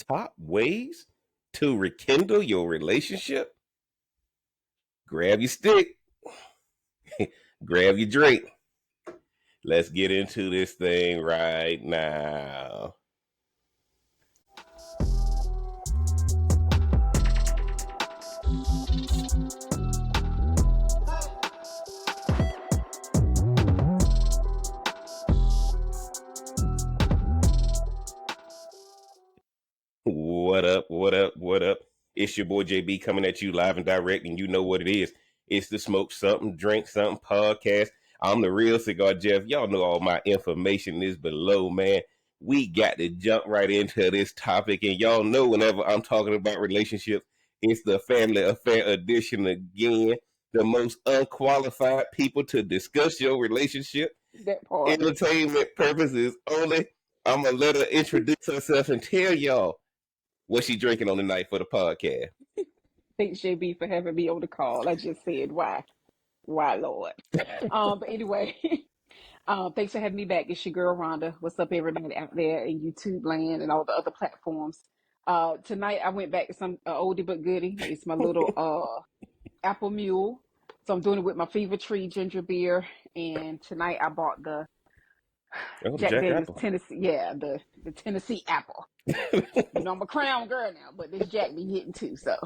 Top ways to rekindle your relationship? Grab your stick, grab your drink. Let's get into this thing right now. What up? What up? What up? It's your boy JB coming at you live and direct, and you know what it is. It's the Smoke Something, Drink Something podcast. I'm the real Cigar Jeff. Y'all know all my information is below, man. We got to jump right into this topic, and y'all know whenever I'm talking about relationships, it's the family affair edition again. The most unqualified people to discuss your relationship. That part. Entertainment purposes only. I'm going to let her introduce herself and tell y'all what she drinking on the night for the podcast. Thanks, JB, for having me on the call. I just said, why, Lord? But anyway, thanks for having me back. It's your girl, Rhonda. What's up, everybody out there in YouTube land and all the other platforms? Tonight, I went back to some oldie but goodie. It's my little apple mule. So I'm doing it with my Fever Tree ginger beer. And tonight, I bought the Jack Daniel's Apple. Tennessee. Yeah, the Tennessee apple. You know, I'm a Crown girl now, but this Jack be hitting too, so.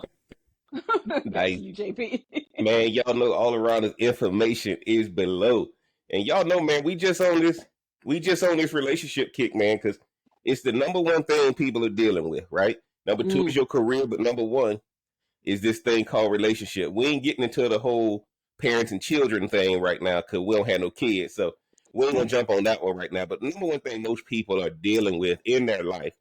Nice. You, JP. Man, y'all know all around this information is below. And y'all know, man, we just on this relationship kick, man, because it's the number one thing people are dealing with, right? Number two is your career, but number one is this thing called relationship. We ain't getting into the whole parents and children thing right now because we don't have no kids. So we ain't gonna jump on that one right now. But the number one thing most people are dealing with in their life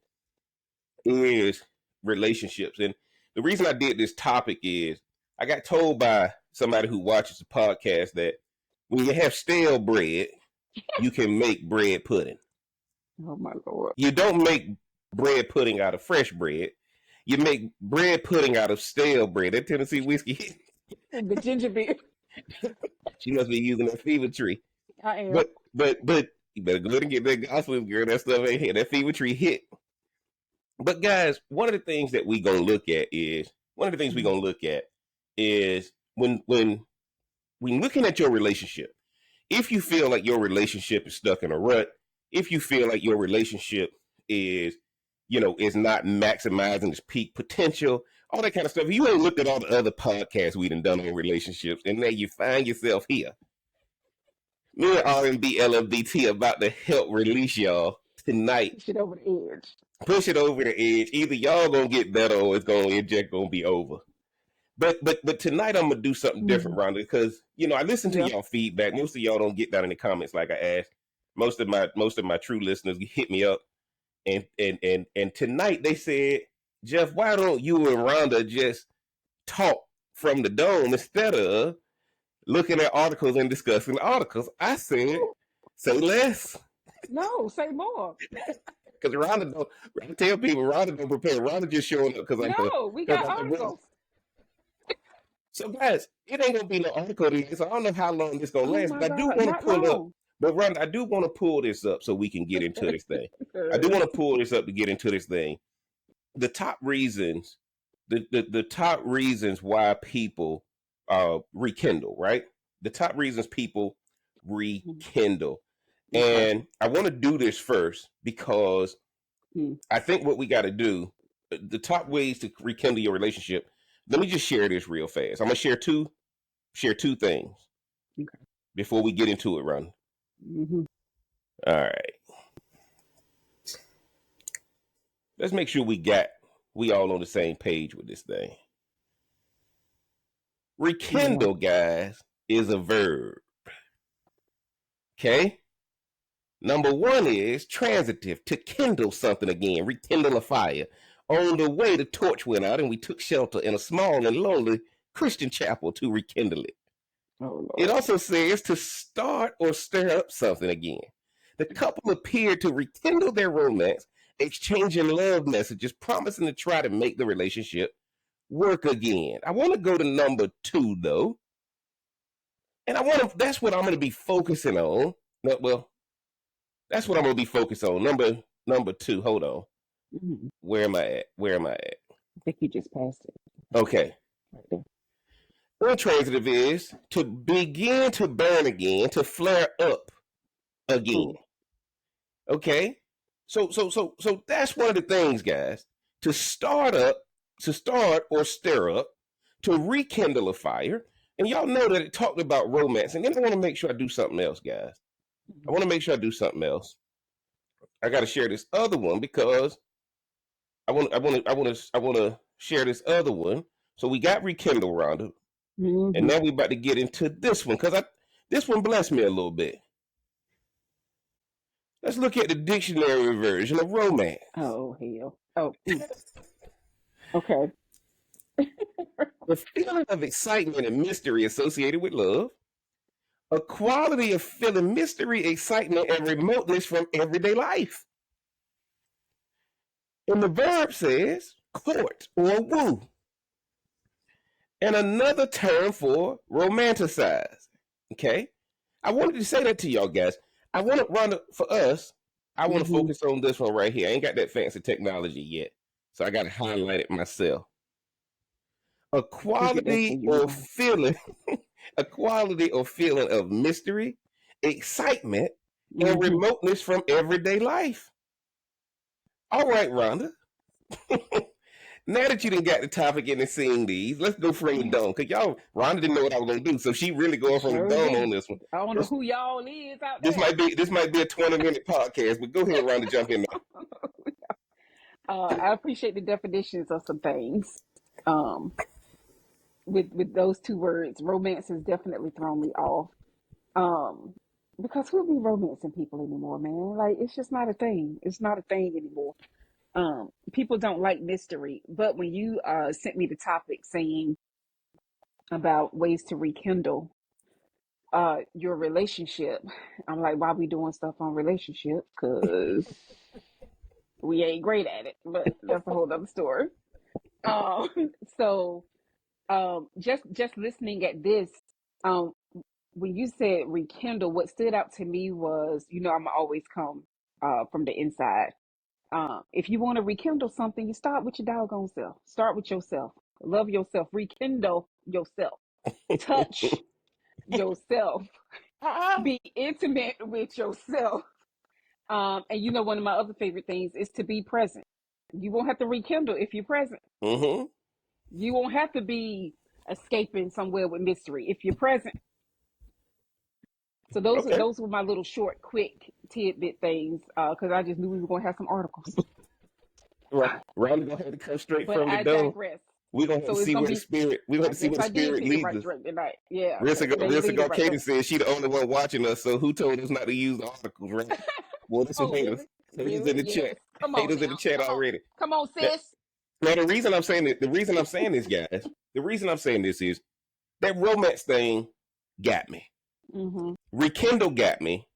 is relationships. And the reason I did this topic is I got told by somebody who watches the podcast that when you have stale bread, you can make bread pudding. Oh my Lord. You don't make bread pudding out of fresh bread. You make bread pudding out of stale bread. That Tennessee whiskey. The ginger beer. She must be using that Fever Tree. I am. But you better go ahead and get that gospel, girl. That stuff ain't here. That Fever Tree hit. But guys, one of the things we're gonna look at is when looking at your relationship, if you feel like your relationship is stuck in a rut, if you feel like your relationship is not maximizing its peak potential, all that kind of stuff. You ain't looked at all the other podcasts we done on relationships, and now you find yourself here. Me and R&B LMBT about to help release y'all tonight. Push it over the edge. Push it over the edge. Either y'all gonna get better or it's gonna be over. But tonight I'm gonna do something different, Rhonda, because I listen to y'all feedback. Most of y'all don't get that in the comments like I asked. Most of my true listeners hit me up, and tonight they said, Jeff, why don't you and Rhonda just talk from the dome instead of looking at articles and discussing articles? I said, say less. No, say more. Because Rhonda don't. I tell people Rhonda don't prepare. Rhonda just showing up because we got articles. So guys, it ain't gonna be no article today, so I don't know how long this gonna last. But I do want to pull up. But Rhonda, I do want to pull this up so we can get into this thing. I do want to pull this up to get into this thing. The top reasons, the top reasons why people rekindle, right? The top reasons people rekindle. And I want to do this first because I think what we got to do, the top ways to rekindle your relationship. Let me just share this real fast. I'm gonna share two things before we get into it, Ron. All right. Let's make sure we all on the same page with this thing. Rekindle, guys, is a verb. Okay? Number one is transitive, to kindle something again, rekindle a fire. On the way, the torch went out and we took shelter in a small and lonely Christian chapel to rekindle it. Oh, it also says to start or stir up something again. The couple appeared to rekindle their romance, exchanging love messages, promising to try to make the relationship work again. I want to go to number two, though. And that's what I'm going to be focusing on. Well, that's what I'm going to be focused on. Number two, hold on. Mm-hmm. Where am I at? Where am I at? I think you just passed it. Okay. Right there. Intransitive is to begin to burn again, to flare up again. Cool. Okay. So that's one of the things, guys. To start up, to start or stir up, to rekindle a fire. And y'all know that it talked about romance. And then I want to make sure I do something else, guys. I want to make sure I do something else. I got to share this other one because I want to share this other one. So we got rekindle, Rhonda, and now we about to get into this one because this one blessed me a little bit. Let's look at the dictionary version of romance. Oh hell. Oh. Okay. The feeling of excitement and mystery associated with love. A quality of feeling mystery, excitement, and remoteness from everyday life. And the verb says court or woo. And another term for romanticize. Okay? I wanted to say that to y'all guys. I want to run for us. I want to focus on this one right here. I ain't got that fancy technology yet. So I got to highlight it myself. A quality or feeling, a quality or feeling of mystery, excitement, and remoteness from everyday life. All right, Rhonda. Now that you done got the topic and seeing these, let's go from the dome. Because y'all, Rhonda didn't know what I was going to do. So she really going from the dome on this one. I don't know who y'all is out there. This might be a 20-minute podcast, but go ahead, Rhonda, jump in there. I appreciate the definitions of some things. With those two words, romance has definitely thrown me off. Because who be romancing people anymore, man? Like, it's just not a thing. It's not a thing anymore. People don't like mystery. But when you sent me the topic saying about ways to rekindle your relationship, I'm like, why we doing stuff on relationships? Because we ain't great at it. But that's a whole other story. So just listening at this, when you said rekindle, what stood out to me was, I'm always come from the inside. If you want to rekindle something, you start with your doggone self. Start with yourself. Love yourself. Rekindle yourself. Touch yourself. Be intimate with yourself. And one of my other favorite things is to be present. You won't have to rekindle if you're present. Mm-hmm. You won't have to be escaping somewhere with mystery if you're present. So those were my little short, quick tidbit things because I just knew we were going to have some articles. Right, Ronnie gonna have to come straight but from the I dome. digress. We're gonna have to see where the spirit. We're gonna have to see where the spirit leads us. Tonight. Yeah. Rissa Katie said she the only one watching us, so who told us not to use the articles, right? Well, this is haters. Haters in the chat. Haters in the chat already. Come on, sis. Now the reason I'm saying this, guys, the reason I'm saying this is that romance thing got me. Rekindle got me.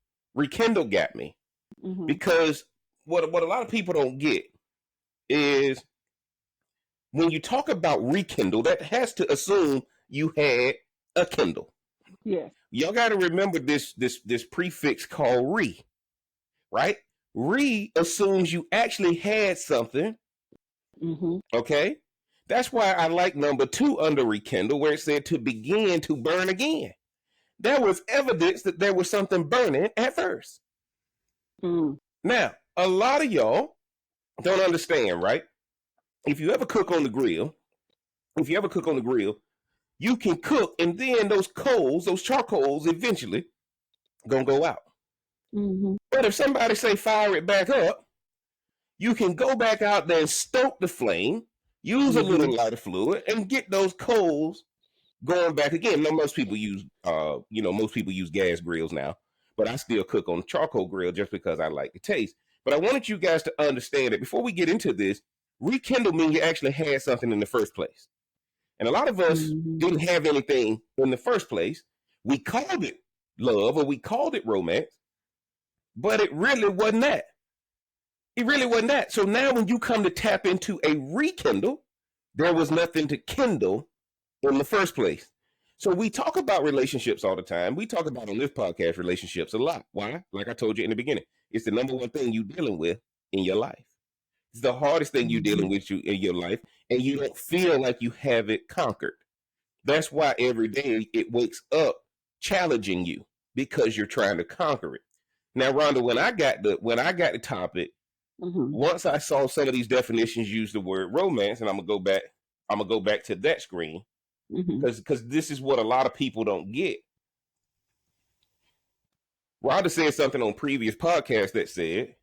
Because what a lot of people don't get is when you talk about rekindle, that has to assume you had a Kindle. Yes. Y'all got to remember this prefix called re, right? Re assumes you actually had something. Okay, that's why I like number 2 under rekindle, where it said to begin to burn again. There was evidence that there was something burning at first. Now, a lot of y'all don't understand, right? If you ever cook on the grill, you can cook and then those charcoals eventually gonna go out. But if somebody say fire it back up, you can go back out there and stoke the flame, use a little lighter fluid, and get those coals going back again. Now, most people use gas grills now, but I still cook on the charcoal grill just because I like the taste. But I wanted you guys to understand that before we get into this, rekindle means you actually had something in the first place. And a lot of us didn't have anything in the first place. We called it love or we called it romance, but it really wasn't that. So now when you come to tap into a rekindle, there was nothing to kindle in the first place. So we talk about relationships all the time. We talk about on this podcast relationships a lot. Why? Like I told you in the beginning, it's the number one thing you're dealing with in your life. It's the hardest thing you're Mm-hmm. dealing with you in your life, and you don't feel like you have it conquered. That's why every day it wakes up challenging you because you're trying to conquer it. Now, Rhonda, when I got the topic, Mm-hmm. once I saw some of these definitions use the word romance, and I'm gonna go back to that screen Mm-hmm. because this is what a lot of people don't get. Rhonda said something on previous podcasts that said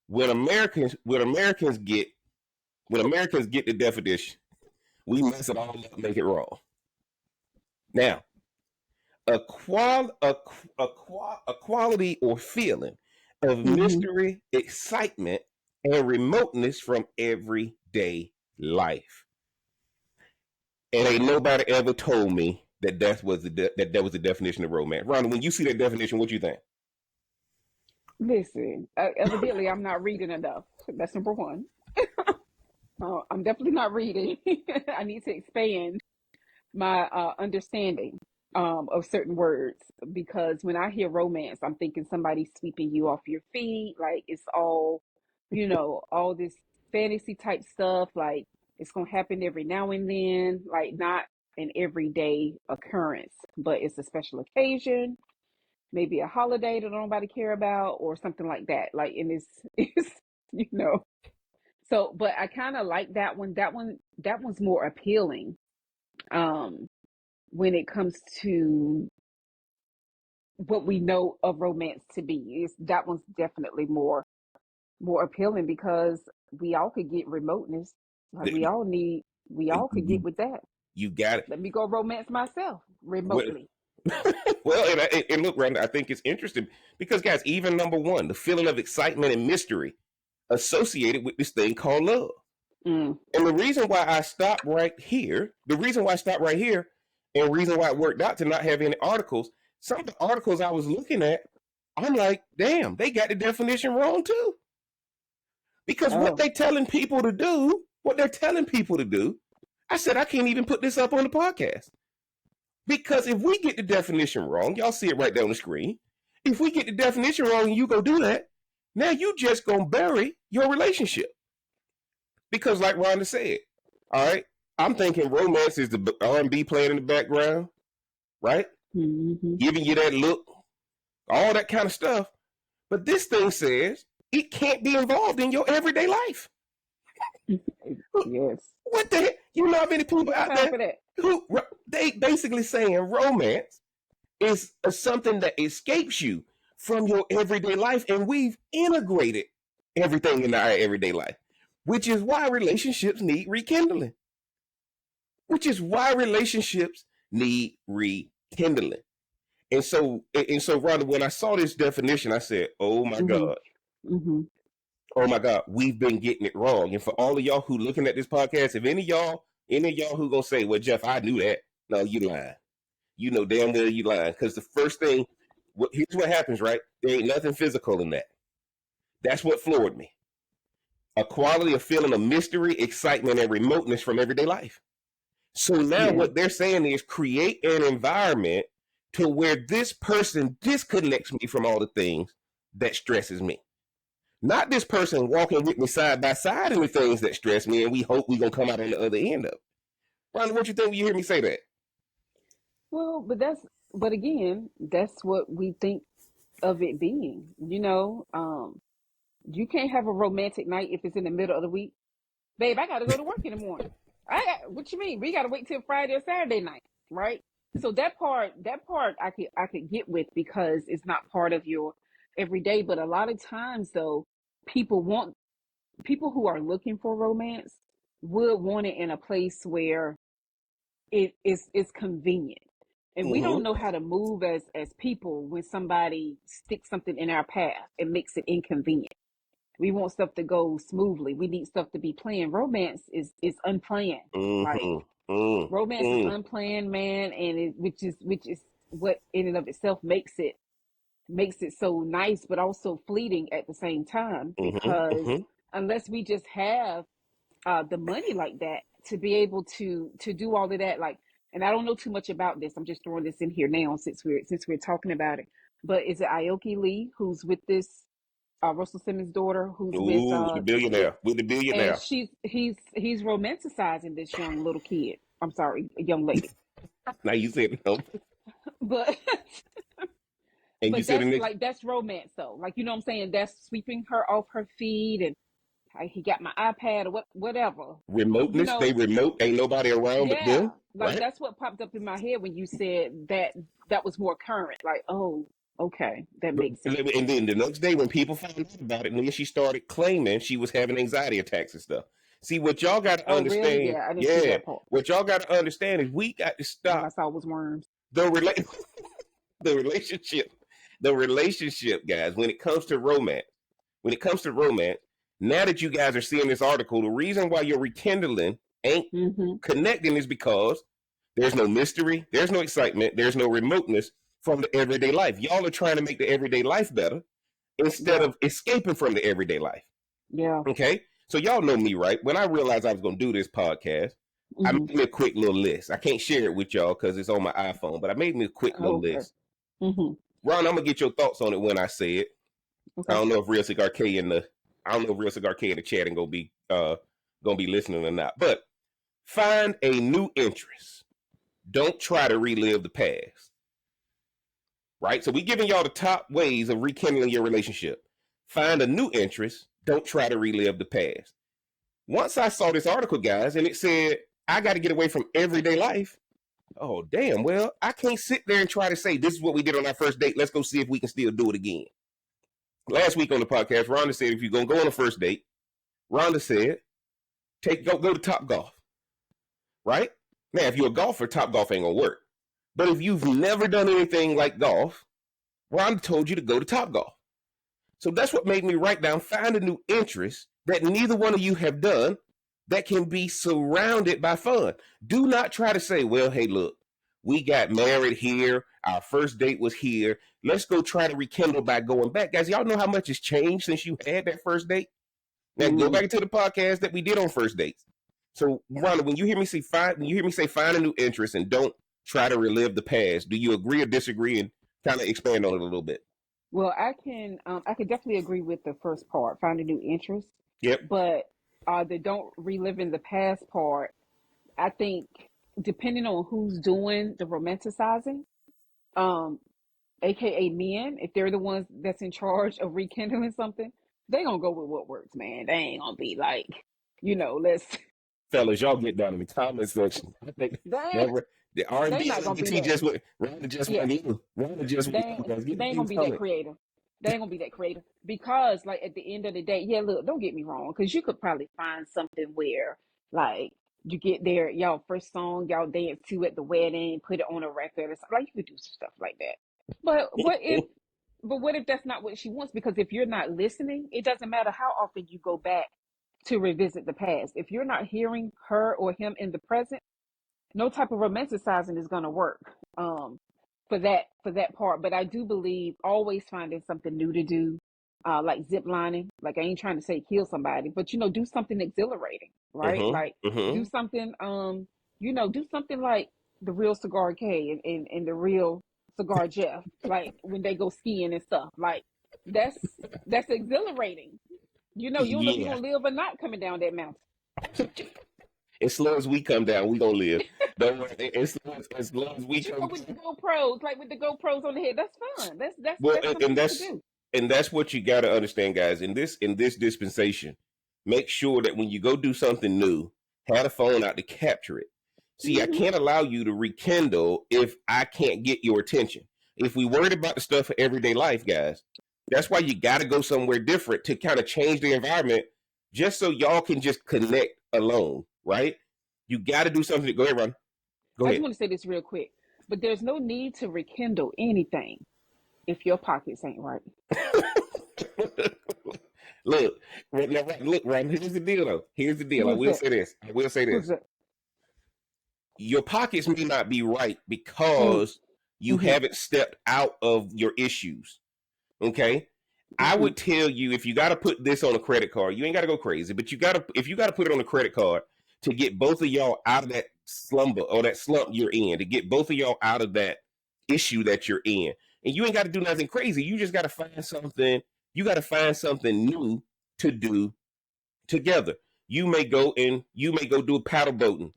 when Americans get the definition, we mess it all up, make it wrong. Now, a quality or feeling of Mm-hmm. mystery, excitement, and remoteness from everyday life. And ain't nobody ever told me that was the definition of romance. Rhonda, when you see that definition, what you think? Listen, evidently I'm not reading enough. That's number one. I'm definitely not reading. I need to expand my understanding of certain words, because when I hear romance, I'm thinking somebody sweeping you off your feet. Like it's all, all this fantasy type stuff. Like it's going to happen every now and then, like not an everyday occurrence, but it's a special occasion, maybe a holiday that nobody care about or something like that. Like, and it's, you know, so, but I kind of like that one. That one's more appealing. Um, when it comes to what we know of romance to be, is that one's definitely more appealing, because we all could get remoteness. Like we all could get You, with that. you got it. Let me go romance myself Well, remotely. well, and look, Rhonda, I think it's interesting because, guys, even number one, the feeling of excitement and mystery associated with this thing called love. Mm. And the reason why I stopped right here, and the reason why it worked out to not have any articles, some of the articles I was looking at, I'm like, damn, they got the definition wrong too. Because Oh, what they're telling people to do, I said, I can't even put this up on the podcast. Because if we get the definition wrong, y'all see it right there on the screen. If we get the definition wrong and you go do that, now you just gonna bury your relationship. Because like Rhonda said, all right, I'm thinking romance is the R&B playing in the background, right? mm-hmm. Giving you that look, all that kind of stuff. But this thing says it can't be involved in your everyday life. Yes. What the heck? You know how many Who people got out time there for that? who they basically saying romance is something that escapes you from your everyday life, and we've integrated everything in our everyday life, which is why relationships need rekindling. Which is why relationships need rekindling. And so, Rhonda, when I saw this definition, I said, "Oh my Mm-hmm. God, Mm-hmm. oh my God, we've been getting it wrong." And for all of y'all who looking at this podcast, if any of y'all who gonna say, "Well, Jeff, I knew that," no, you lying. You know damn well you lying, because the first thing, here's what happens, right? There ain't nothing physical in that. That's what floored me. A quality of feeling of mystery, excitement, and remoteness from everyday life. So now Yeah. what they're saying is create an environment to where this person disconnects me from all the things that stresses me. Not this person walking with me side by side in the things that stress me, and we hope we're gonna come out on the other end of it. Ronnie, what you think when you hear me say that? Well, but again, that's what we think of it being. You can't have a romantic night if it's in the middle of the week. Babe, I gotta go to work in the morning. What you mean? We gotta wait till Friday or Saturday night, right? So that part I could get with, because it's not part of your everyday. But a lot of times though, people want people who are looking for romance would want it in a place where it's convenient. And we don't Mm-hmm. know how to move as people when somebody sticks something in our path and makes it inconvenient. We want stuff to go smoothly. We need stuff to be planned. Romance is unplanned. Like Mm-hmm. Mm-hmm. romance is Mm-hmm. unplanned, man, and which is what in and of itself makes it so nice, but also fleeting at the same time. Because Mm-hmm. unless we just have the money like that to be able to do all of that, like, and I don't know too much about this. I'm just throwing this in here now since we're talking about it. But is it Aoki Lee who's with this Russell Simmons' daughter, who's with Ooh, the yeah, billionaire. With the and billionaire. he's romanticizing this young little kid. I'm sorry, young lady. Now you said no. But And you but said the that's next like that's romance though. Like you know what I'm saying? That's sweeping her off her feet and he got my iPad or whatever. You remoteness. They know, remote. Ain't nobody around but yeah. them. Like Right? that's what popped up in my head when you said that was more current. Like, oh, okay, that But makes sense. and then the next day when people found out about it, when she started claiming she was having anxiety attacks and stuff. See what y'all got to Oh, really? understand. Yeah, I didn't see Yeah, that part. what y'all got to understand is we got to All I stop saw was worms. the the relationship, the relationship, guys. When it comes to romance, when it comes to romance, now that you guys are seeing this article, the reason why you're rekindling ain't Mm-hmm. connecting is because there's no mystery, there's no excitement, there's no remoteness from the everyday life. Y'all are trying to make the everyday life better instead Yeah, of escaping from the everyday life. yeah. Okay? So y'all know me, right? When I realized I was going to do this podcast, I Mm-hmm. made me a quick little list. I can't share it with y'all because it's on my iPhone, but I made me a quick little Okay. list. Mm-hmm. Ron, I'm gonna get your thoughts on it when I say it. I Okay. don't know if Real Cigar K in the I don't know if Real Cigar K in the chat and gonna be listening or not. But find a new interest. Don't try to relive the past. Right? So we giving y'all the top ways of rekindling your relationship. Find a new interest. Don't try to relive the past. Once I saw this article, guys, and it said I got to get away from everyday life. Oh, damn. Well, I can't sit there and try to say this is what we did on our first date. Let's go see if we can still do it again. Last week on the podcast, Rhonda said if you're gonna go on a first date, Rhonda said go to Top Golf. Right? Now, if you're a golfer, Top Golf ain't gonna work. But if you've never done anything like golf, Rhonda told you to go to Top Golf. So that's what made me write down find a new interest that neither one of you have done that can be surrounded by fun. Do not try to say, well, hey, look, we got married here. Our first date was here. Let's go try to rekindle by going back. Guys, y'all know how much has changed since you had that first date? Now go Mm. back to the podcast that we did on first dates. So, Rhonda, when you hear me say find a new interest and don't try to relive the past, do you agree or disagree and kind of expand on it a little bit? Well, I can definitely agree with the first part, find a new interest, Yep. but the don't relive in the past part. I think depending on who's doing the romanticizing, um, aka men, if they're the ones that's in charge of rekindling something, they gonna go with what works, man. They ain't gonna be like, let's Fellas, y'all get down in the comment section. I think they that the R and they B not gonna be LGBT that. just went Rhonda just Yeah, went in. Rhonda just they went in, ain't, guys. Get they ain't in gonna the be that comment. creative. They ain't gonna be that creative because, like, at the end of the day, yeah. Look, don't get me wrong, because you could probably find something where, like, you get there, y'all first song y'all dance to at the wedding, put it on a record or something. Like, you could do stuff like that. But what if that's not what she wants? Because if you're not listening, it doesn't matter how often you go back to revisit the past. If you're not hearing her or him in the present, no type of romanticizing is going to work for that part. But I do believe always finding something new to do, like zip lining. Like I ain't trying to say kill somebody, but do something exhilarating, right? Mm-hmm. Like do Mm-hmm. something do something like the real cigar K and the real cigar Jeff, like when they go skiing and stuff. Like that's exhilarating. You don't know if you're Yeah. gonna live or not coming down that mountain. As slow as we come down, we gonna live. Don't worry. As long as we But come with the down. GoPros, like with the GoPros on the head, that's fun. Well, That's something you could do. and that's what you got to understand, guys. In this dispensation, make sure that when you go do something new, have a phone out to capture it. See, I Hmm. can't allow you to rekindle if I can't get your attention. If we worried about the stuff for everyday life, guys, that's why you got to go somewhere different to kind of change the environment, just so y'all can just connect alone, right? You got to do something. Go ahead, Ron. Go I just ahead. want to say this real quick, but there's no need to rekindle anything if your pockets ain't right. Look, now, look, Ron. Here's the deal, though. Here's the deal. I Who's will that? say this. I will say Who's this. that? Your pockets may not be right Mm, because you mm-hmm, haven't stepped out of your issues. Okay. I mm-hmm, would tell you if you got to put this on a credit card, you ain't got to go crazy, but if you got to put it on a credit card to get both of y'all out of that slumber or that slump you're in, to get both of y'all out of that issue that you're in. And you ain't got to do nothing crazy. You just got to find something You got to find something new to do together. You may go do paddle boating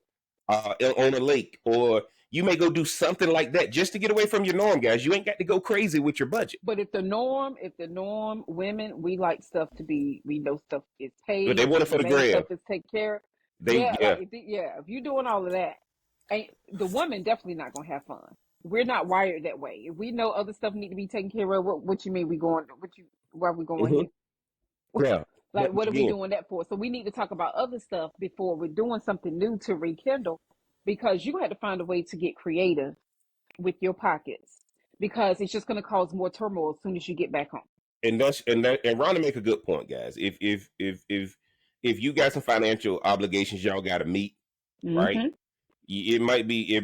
on a lake, or you may go do something like that just to get away from your norm, guys. You ain't got to go crazy with your budget. But if the norm, women, we like stuff to be, we know stuff is But they paid, want it the for the main stuff grab. is taken care of. They Yeah, yeah. like if you're doing all of that, ain't the woman definitely not gonna have fun. We're not wired that way. If we know other stuff need to be taken care of, what you mean we going? Why we going hmm here? Yeah. Like, But what are we again, doing that for? So we need to talk about other stuff before we're doing something new to rekindle, because you had to find a way to get creative with your pockets, because it's just going to cause more turmoil as soon as you get back home. and Rhonda make a good point, guys. If you got some financial obligations y'all got to meet, right? Mm-hmm. It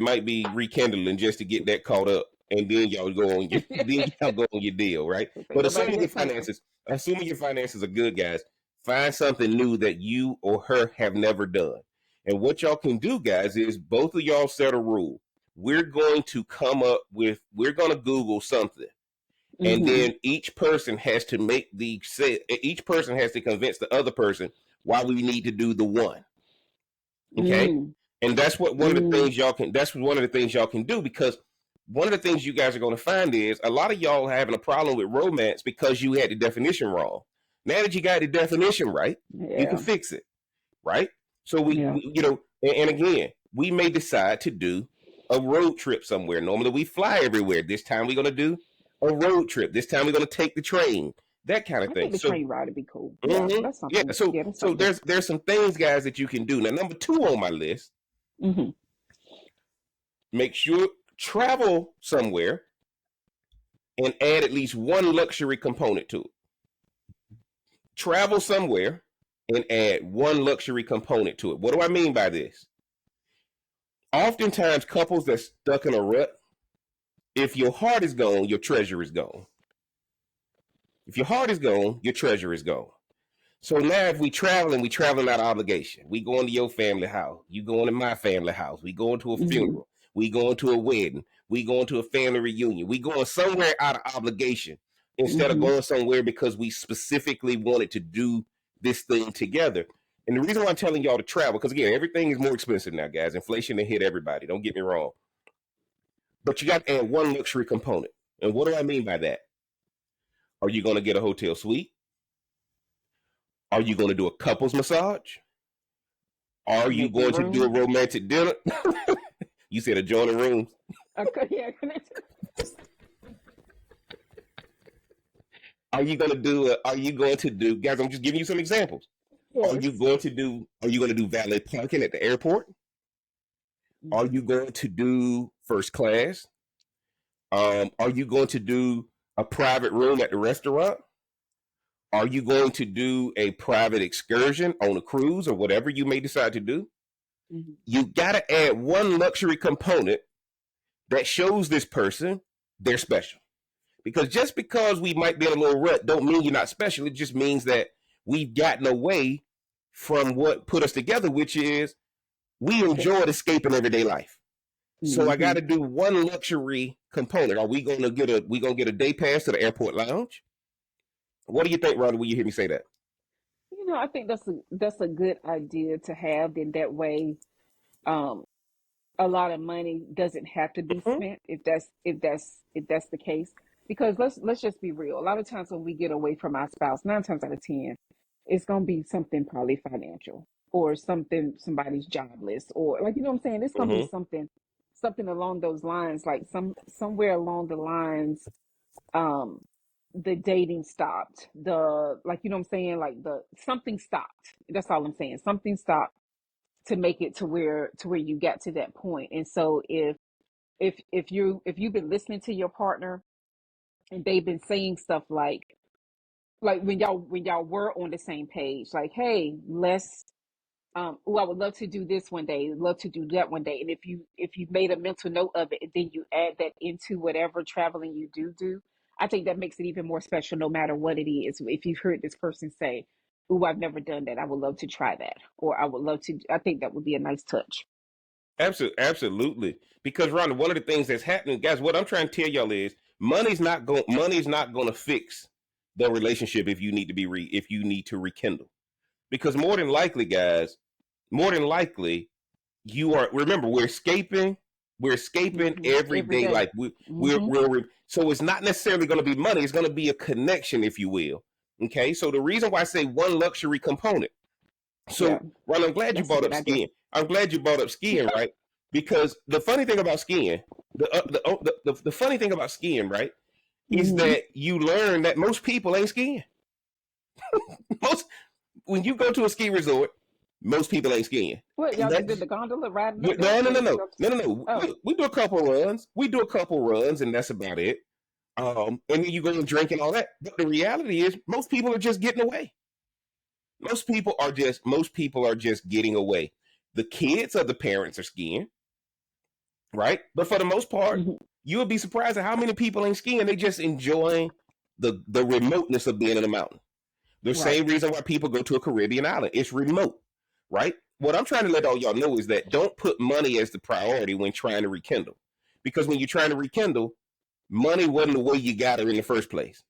might be rekindling just to get that caught up, and then y'all go on your then y'all go on your deal, right? Ain't But nobody got time. assuming your finances are good, guys, find something new that you or her have never done. And what y'all can do, guys, is both of y'all set a rule. We're going to Google something, and Mm-hmm. then each person has to convince the other person why we need to do the one. Okay, Mm. and that's what one of the Mm. things y'all can. That's one of the things y'all can do, because one of the things you guys are going to find is a lot of y'all are having a problem with romance because you had the definition wrong. Now that you got the definition right, you can Yeah. fix it, right? So Yeah. and again, we may decide to do a road trip somewhere. Normally we fly everywhere. This time we're going to do a road trip. This time we're going to take the train, that kind of I thing. think the So train ride would be cool. Yeah, that's yeah, something. so Yeah, that's so something there's different. there's some things, guys, that you can do. Now, number two on my list, Mm-hmm. make sure travel somewhere and add at least one luxury component to it. Travel somewhere and add one luxury component to it. What do I mean by this? Oftentimes, couples that's stuck in a rut, if your heart is gone, your treasure is gone. If your heart is gone, your treasure is gone. So now if we traveling out of obligation. We going to your family house. You going to my family house. We going to a Mm-hmm. funeral. We going to a wedding. We going to a family reunion. We going somewhere out of obligation instead of Mm-hmm. going somewhere because we specifically wanted to do this thing together. And the reason why I'm telling y'all to travel, because again, everything is more expensive now, guys. Inflation has hit everybody. Don't get me wrong. But you got to add one luxury component. And what do I mean by that? Are you going to get a hotel suite? Are you going to do a couples massage? Are you Connecting going to do a rooms. romantic dinner? You said adjoining rooms. Yeah, connecting. Are you going to do, guys, I'm just giving you some examples. Yes. Are you going to do valet parking at the airport? Are Mm-hmm. you going to do first class? Are you going to do a private room at the restaurant? Are you going to do a private excursion on a cruise or whatever you may decide to do? Mm-hmm. You got to add one luxury component that shows this person they're special. Because just because we might be in a little rut don't mean you're not special. It just means that we've gotten away from what put us together, which is we enjoyed escaping everyday life. So I got Mm-hmm. to do one luxury component. Are we gonna get a day pass to the airport lounge? What do you think, Rhonda, when you hear me say that? I think that's a good idea to have. In that way, um, a lot of money doesn't have to be Mm-hmm. spent if that's the case. Because let's just be real. A lot of times when we get away from our spouse, 9 times out of 10, it's gonna be something probably financial, or somebody's jobless, or, like, you know what I'm saying. It's gonna be Mm-hmm. something along those lines. Like somewhere along the lines, um, the dating stopped. The Like, you know what I'm saying. Like, the something stopped. That's all I'm saying. Something stopped to make it to where you got to that point. And so if you've been listening to your partner, and they've been saying stuff like when y'all were on the same page, like, hey, let's oh, I would love to do this one day, love to do that one day. And if you made a mental note of it, and then you add that into whatever traveling you do, I think that makes it even more special, no matter what it is. If you've heard this person say, oh, I've never done that, I would love to try that, or I would love to, I think that would be a nice touch. Absolutely. Because Rhonda, one of the things that's happening, guys, what I'm trying to tell y'all is money's not going to fix the relationship if you need to if you need to rekindle. Because more than likely, guys, more than likely, you are. Remember, we're escaping Every everyday day. life. Mm-hmm. So it's not necessarily going to be money. It's going to be a connection, if you will. Okay, so the reason why I say one luxury component. Yeah, So, Ron, I'm glad you that's a brought good up idea. skiing. I'm glad you brought up skiing, right? Because the funny thing about skiing, the funny thing about skiing, right, is Mm-hmm. that you learn that most people ain't skiing. Most When you go to a ski resort, most people ain't skiing. What, And y'all just that's did the gondola riding up there? no, no, What no, did you no, go? no, no, no. Oh, We do a couple runs. We do a couple runs, and that's about it. And then you go and drink and all that. But the reality is, most people are just getting away. Most people are just getting away. The kids of the parents are skiing, right? But for the most part, mm-hmm. you would be surprised at how many people ain't skiing. They just enjoying the remoteness of being in a mountain. The Right. same reason why people go to a Caribbean island. It's remote, right? What I'm trying to let all y'all know is that don't put money as the priority when trying to rekindle. Because when you're trying to rekindle, money wasn't the way you got her in the first place.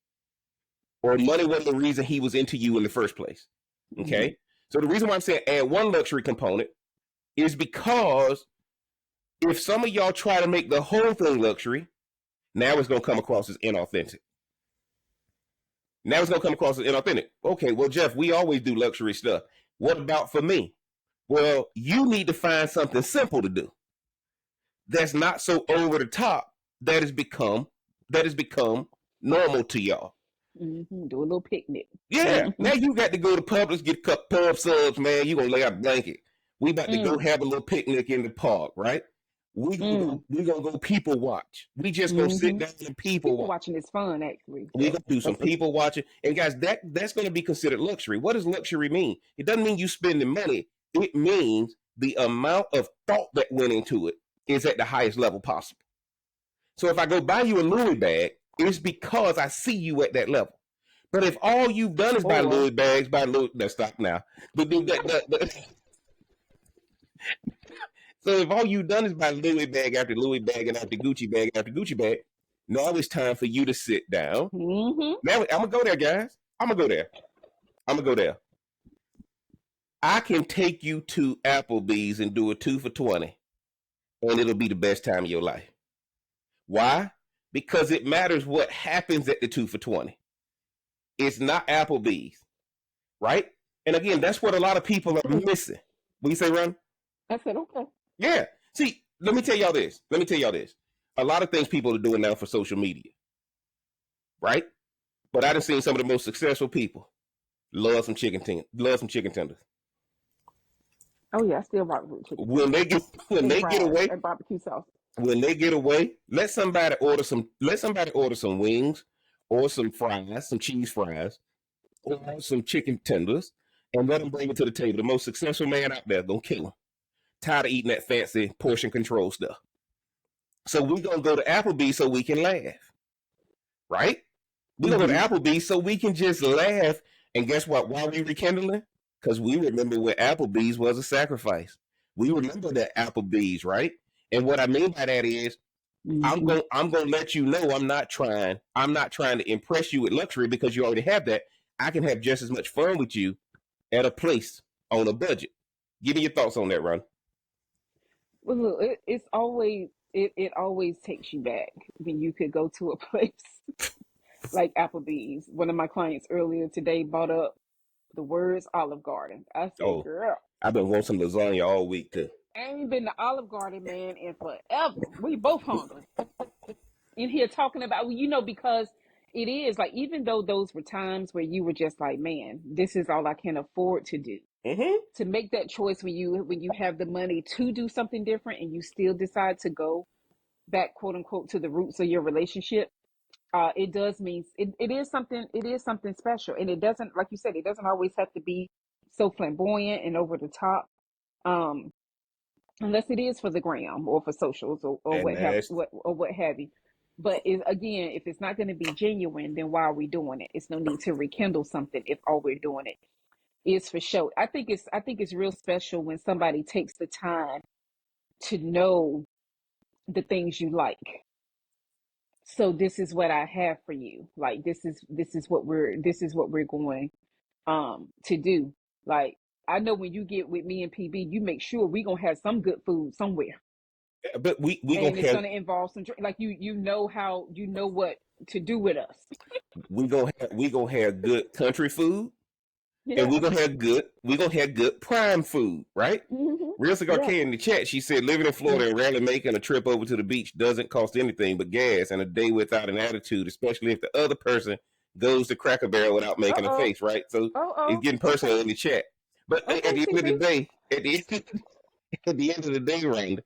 Or money wasn't the reason he was into you in the first place. Mm-hmm. Okay? So the reason why I'm saying add one luxury component is because if some of y'all try to make the whole thing luxury, now it's gonna come across as inauthentic. Now it's gonna come across as inauthentic. Okay, well, Jeff, we always do luxury stuff. What about for me? Well, you need to find something simple to do that's not so over the top that has become normal to y'all. Mm-hmm. Do a little picnic. Yeah. Mm-hmm. Now you got to go to Publix, get a cup pub subs, man. You gonna lay out a blanket. We about to go Mm. have a little picnic in the park, right? Mm. We gonna go people watch. We just gonna sit Mm-hmm. down and people People watch. watching is fun, actually. We gonna do some That's a people watching. And guys, that's gonna be considered luxury. What does luxury mean? It doesn't mean you spending money. It means the amount of thought that went into it is at the highest level possible. So if I go buy you a Louis bag, it's because I see you at that level. But if all you've done is buy or Louis bags, buy Louis, let's stop now. But so if all you've done is buy Louis bag after Louis bag and after Gucci bag, now it's time for you to sit down. mm-hmm. Now I'm gonna go there, guys. I'm gonna go there. I'm gonna go there. I can take you to Applebee's and do a 2 for 20, and it'll be the best time of your life. Why? Because it matters what happens at the 2 for 20. It's not Applebee's, right? And again, that's what a lot of people are missing. What you say, Ron? I said, okay. Yeah. See, let me tell y'all this. Let me tell y'all this. A lot of things people are doing now for social media, right? But I done seen some of the most successful people love some chicken tenders. Oh yeah, I still rock with chicken When tenders they get when and they get fries away, and barbecue sauce. let somebody order some wings or some fries, some cheese fries, or some chicken tenders, and let them bring it to the table. The most successful man out there gonna kill him. Tired of eating that fancy portion control stuff. So we're gonna go to Applebee's so we can laugh, right? We're gonna go Mm-hmm. to Applebee's so we can just laugh. And guess what? Why are we rekindling? Because we remember when Applebee's was a sacrifice. We remember that Applebee's, right? And what I mean by that is Mm-hmm. I'm gonna let you know I'm not trying to impress you with luxury because you already have that. I can have just as much fun with you at a place on a budget. Give me your thoughts on that, Ron. Well, look, it always takes you back when you could go to a place like Applebee's. One of my clients earlier today brought up the words Olive Garden. I said, Oh, girl, I've been wanting some lasagna all week too. I ain't been to Olive Garden, man, in forever. We both hungry in here talking about, because it is like, even though those were times where you were just like, man, this is all I can afford to do. Mm-hmm. To make that choice when you have the money to do something different and you still decide to go back, quote unquote, to the roots of your relationship, it does mean it is something special. And it doesn't, like you said, it doesn't always have to be so flamboyant and over the top. Um, unless it is for the gram or for socials or And that's what have you. But again, if it's not going to be genuine, then why are we doing it? It's no need to rekindle something if all we're doing it is for show. I think it's real special when somebody takes the time to know the things you like. so this is what I have for you. Like this is what we're going to do. Like I know when you get with me and PB, you make sure we gonna have some good food somewhere, But we gonna and it's have gonna involve some drink. Like you know how you know what to do with us. we gonna have good country food, and Yeah. we gonna have good prime food, right? Real Cigar Yeah. K in the chat, she said living in Florida and rarely making a trip over to the beach doesn't cost anything but gas and a day without an attitude, especially if the other person goes to Cracker Barrel without Uh making a oh. face, right? So it's Oh. getting Okay. personal in the chat. But at Okay, the end of the CB. day, at the end of the day, Rand,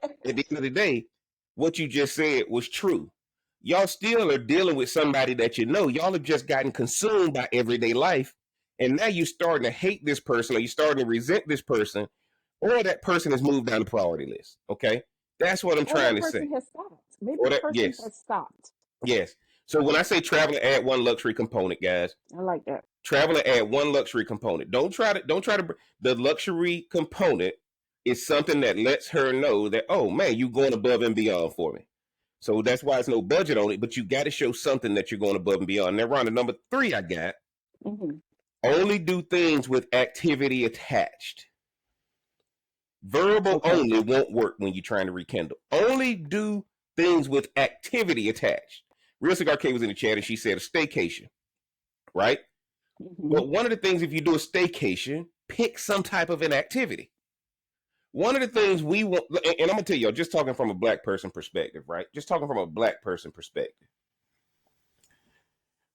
at the end of the day, what you just said was true. Y'all still are dealing with somebody that you know. Y'all have just gotten consumed by everyday life. And now you're starting to hate this person, or you're starting to resent this person, or that person has moved down the priority list. Okay? That's what I'm Or trying that to say. person has stopped. Maybe Or the that, person yes, has stopped. yes. So when I say traveling, add one luxury component, guys. I like that. Traveling, add one luxury component. Don't try to. The luxury component is something that lets her know that, oh man, you're going above and beyond for me. So that's why it's no budget on it, but you got to show something that you're going above and beyond. Now, Rhonda, number 3 I got, Mm-hmm. only do things with activity attached. Verbal Okay. only won't work when you're trying to rekindle. Only do things with activity attached. Real Cigar K was in the chat and she said a staycation, right? Mm-hmm. But one of the things, if you do a staycation, pick some type of an activity. One of the things we want, and I'm gonna tell y'all, just talking from a black person perspective, right? Just talking from a black person perspective.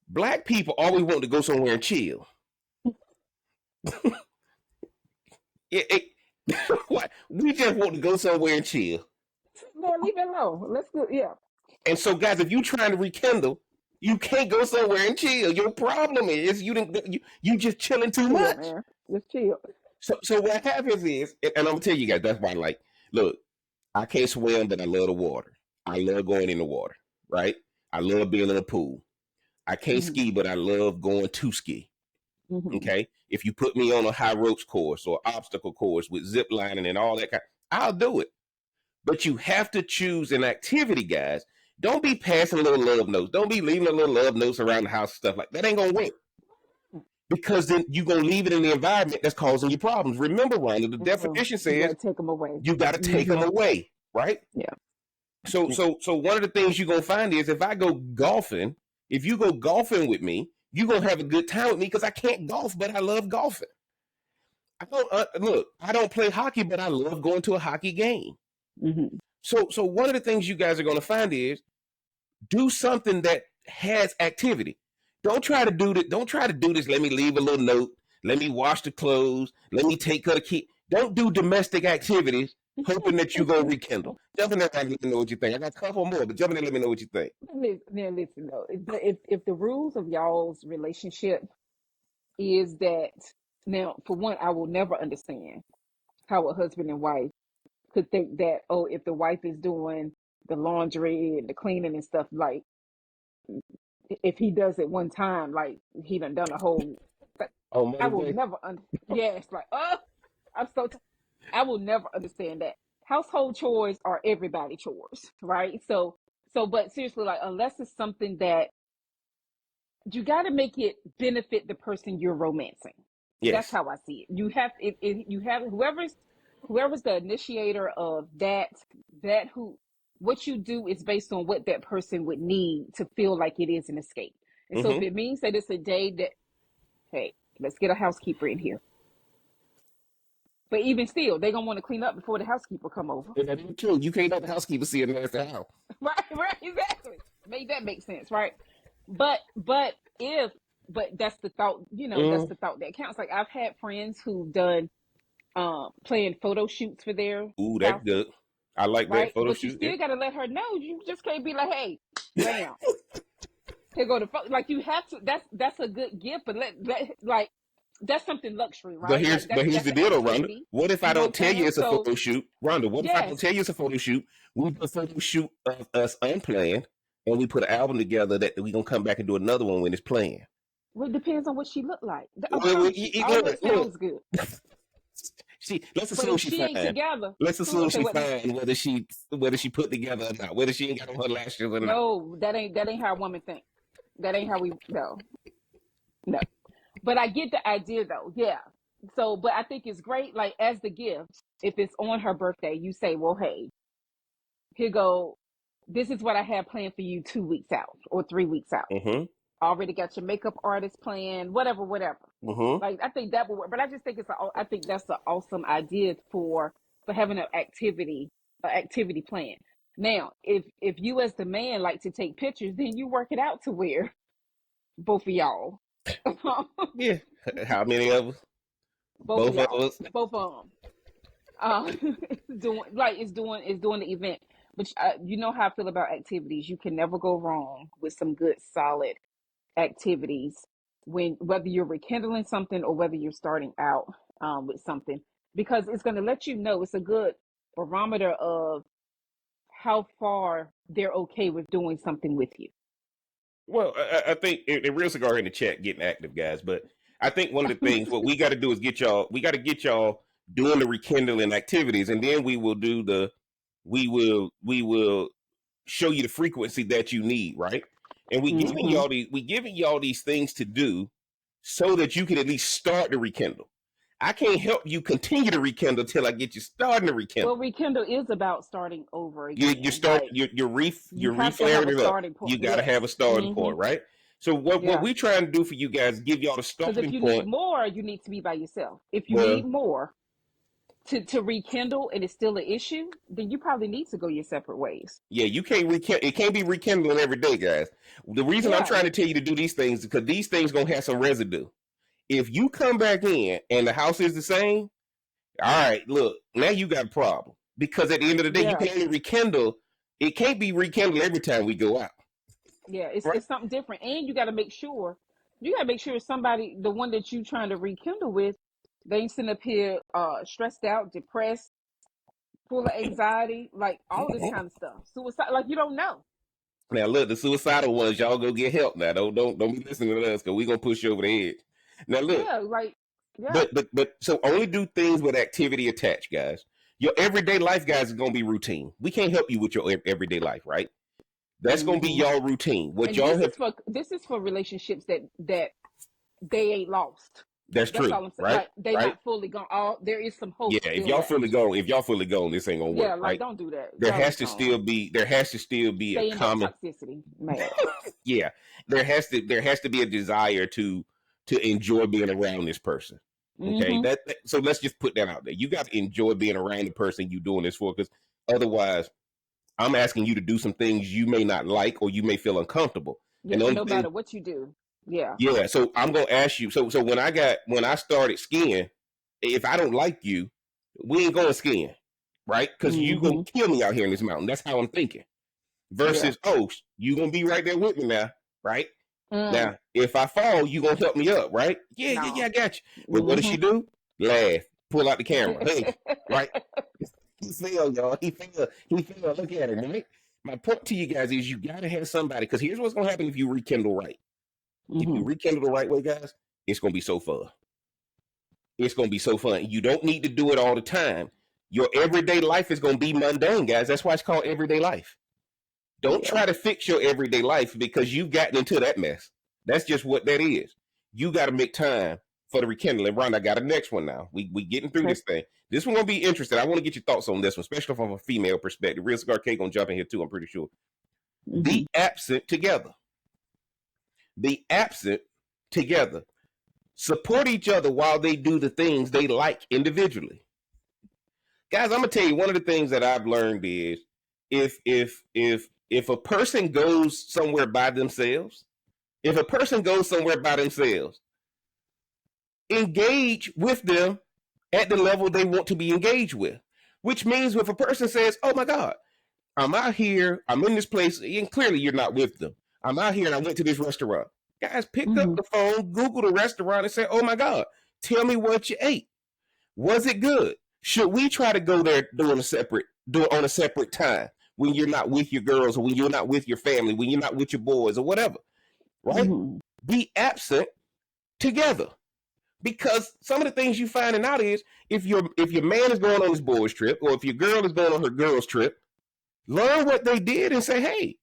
Black people always want to go somewhere and chill. What? We just want to go somewhere and chill. Man, leave it alone. Let's go. Yeah. And so, guys, if you trying to rekindle, you can't go somewhere and chill. Your problem is you didn't you just chilling too Chill, much. man. Just chill. So what happens is, and I'm gonna tell you guys, that's why, like, look, I can't swim, but I love the water. I love going in the water, right? I love being in a pool. I can't Mm-hmm. ski, but I love going to ski. Mm-hmm. Okay, if you put me on a high ropes course or obstacle course with zip lining and all that kind, I'll do it. But you have to choose an activity, guys. Don't be passing little love notes. Don't be leaving a little love notes around the house, stuff like that. Ain't gonna work, because then you're gonna leave it in the environment that's causing you problems. Remember, Rhonda, the So definition you says gotta take them away. you got to take them Mm-hmm. away, right? Yeah. So, Yeah. so one of the things you're gonna find is if I go golfing, if you go golfing with me, you're gonna have a good time with me because I can't golf, but I love golfing. I don't look. I don't play hockey, but I love going to a hockey game. Mm-hmm. So one of the things you guys are gonna find is do something that has activity. Don't try to do that. Don't try to do this. Let me leave a little note. Let me wash the clothes. Let me take her to key. Don't do domestic activities hoping that you go rekindle. Jump in there and let me know what you think. I got a couple more, but jump in there and let me know what you think. Now listen though, if the rules of y'all's relationship is that, now for one, I will never understand how a husband and wife could think that, oh, if the wife is doing the laundry and the cleaning and stuff, like if he does it one time, like he done a whole. Oh, I Mother's will Day. never yes, like I'm so I will never understand that. Household chores are everybody chores, right? So but seriously, like unless it's something that you got to make it benefit the person you're romancing. That's Yes. how I see it. You have if you have whoever's the initiator of that who what you do is based on what that person would need to feel like it is an escape. And so if Mm-hmm. it means that it's a day that, hey, let's get a housekeeper in here. But even still, they're gonna want to clean up before the housekeeper come over. And that's true. You can't let the housekeeper see a nasty house. Right, exactly. Make that make sense, right? But if but that's the thought, that's Mm. the thought that counts. Like I've had friends who've done planned photo shoots for their Ooh, that's spouses, good. I like that right? photo But you shoot. Yeah. still gotta let her know. You just can't be like, hey, bam, here go the photo. Like you have to. That's a good gift, but let like that's something luxury, But right? here's Like but here's that's the an deal, though, Rhonda. activity. What if I You know what don't I'm tell you saying? it's a So photo shoot, Rhonda? What if I don't yes. tell you it's a photo shoot? We do a photo shoot of us unplanned, and we put an album together that we gonna come back and do another one when it's planned. Well, it depends on what she looked like. I Well, promise you, all look, that look. sounds good. Let's But assume if she she ain't fine. together, Let's who gonna assume say she what now? fine, whether she put together or not, whether she ain't got on her lashes or not. No, that ain't how women think. That ain't how we no. But I get the idea though. Yeah. So, but I think it's great. Like as the gift, if it's on her birthday, you say, "Well, hey, here go. This is what I have planned for you 2 weeks out or 3 weeks out. Mm-hmm. Already got your makeup artist planned, whatever. Mm-hmm. Like I think that would work. But I just think I think that's an awesome idea for having an activity plan. Now, if you as the man like to take pictures, then you work it out to where both of y'all, Yeah. How many of us? both of Both of y'all, us. both of them, doing the event. But you know how I feel about activities. You can never go wrong with some good solid activities when whether you're rekindling something or whether you're starting out with something, because it's going to let you know. It's a good barometer of how far they're okay with doing something with you. Well, I think the real cigar in the chat getting active, guys. But I think one of the things what we got to do is get y'all. We got to get y'all doing the rekindling activities, and then we will do the. We will show you the frequency that you need, right? And Mm-hmm. we giving y'all these things to do so that you can at least start to rekindle. I can't help you continue to rekindle till I get you starting to Well, rekindle. rekindle is about starting over You again. start Like you you're have to have reflaring a it up. starting point. You got to Yes. have a starting Mm-hmm. point, right? So what Yeah. we trying to do for you guys is give y'all the Because if starting you need point. more, you need to be by yourself. If you need Well, more to rekindle and it's still an issue, then you probably need to go your separate ways. yeah, you can't rekindle. It can't be rekindling every day, guys. The reason I'm Yeah. trying to tell you to do these things is because these things gonna have some residue. If you come back in and the house is the same, all right, look, now you got a problem. Because at the end of the day, you Yeah. can only rekindle. It can't be rekindled every time we go out, Yeah. It's right? it's something different. And you gotta make sure somebody, the one that you trying to rekindle with, they ain't sitting up here stressed out, depressed, full of anxiety, like all of this kind of stuff. Suicide, like you don't know. Now look, the suicidal ones, y'all go get help. Now don't be listening to us because we gonna push you over the edge. Now look, Yeah, like yeah. but so only do things with activity attached, guys. Your everyday life, guys, is gonna be routine. We can't help you with your everyday life, right? That's gonna be Hmm. y'all routine. What And y'all this have. is for relationships that they ain't lost. That's That's true, all I'm saying. right? Like they Right? not fully gone. All there is some hope Yeah. still left. If y'all fully gone, this ain't gonna work, Yeah, like right? don't do that. There Y'all has is to gone. still be a Stay in that common. toxicity, man. Yeah, there has to be a desire to enjoy being around this person. Okay, Hmm. so let's just put that out there. You got to enjoy being around the person you're doing this for, because otherwise, I'm asking you to do some things you may not like or you may feel uncomfortable. Yeah, And the and only no thing, matter what you do. Yeah. yeah. So I'm gonna ask you. So when I started skiing, if I don't like you, we ain't going skiing, right? Because you gonna Hmm. kill me out here in this mountain. That's how I'm thinking. Yeah. Versus, oh, you gonna be right there with me now, right? Mm. Now, if I fall, you gonna help me up, right? Yeah, No. I got you. But what does Hmm. she do? Laugh, pull out the camera, hey, right? He fell, y'all. He fell. He fell. Look at him, right? My point to you guys is you gotta have somebody, because here's what's gonna happen if you rekindle right. If you Hmm. rekindle the right way, guys, it's gonna be so fun. It's gonna be so fun. You don't need to do it all the time. Your everyday life is gonna be mundane, guys. That's why it's called everyday life. Don't Yeah. try to fix your everyday life because you've gotten into that mess. That's just what that is. You got to make time for the rekindling. Ron, I got a next one now. We getting through Okay. this thing. This one gonna be interesting. I want to get your thoughts on this one, especially from a female perspective. Real Cigar K gonna jump in here too. I'm pretty sure. Hmm. Be absent together. Be absent together. Support each other while they do the things they like individually. Guys, I'm gonna tell you one of the things that I've learned is if a person goes somewhere by themselves, if a person goes somewhere by themselves, engage with them at the level they want to be engaged with. Which means if a person says, "Oh my God, I'm out here, I'm in this place," and clearly you're not with them. I'm out here and I went to this restaurant. Guys, pick up Hmm. the phone, Google the restaurant, and say, "Oh my God, tell me what you ate. Was it good? Should we try to go there do it on a separate time when you're not with your girls or when you're not with your family, when you're not with your boys or whatever, right? Hmm. Be absent together. Because some of the things you finding out is if your man is going on his boys trip, or if your girl is going on her girls trip, learn what they did and say, hey,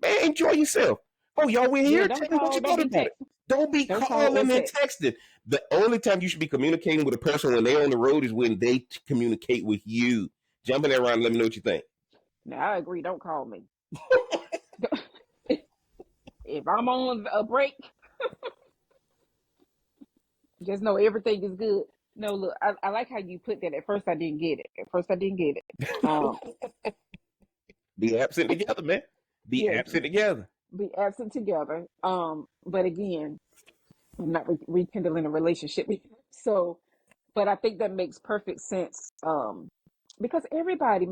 man, enjoy yourself. Oh, y'all went Yeah, here? don't Tell me what call, you don't thought be about it. texting. Don't be Don't call or calling and text. texting. The only time you should be communicating with a person when they're on the road is when they communicate with you. Jump in there around and let me know what you think. Now, I agree. Don't call me. If I'm on a break, just know everything is good. No, look, I like how you put that. At first, I didn't get it. Um, Be absent together, man. Be yeah, absent together. be absent together. But again, I'm not rekindling a relationship. So, but I think that makes perfect sense. Because everybody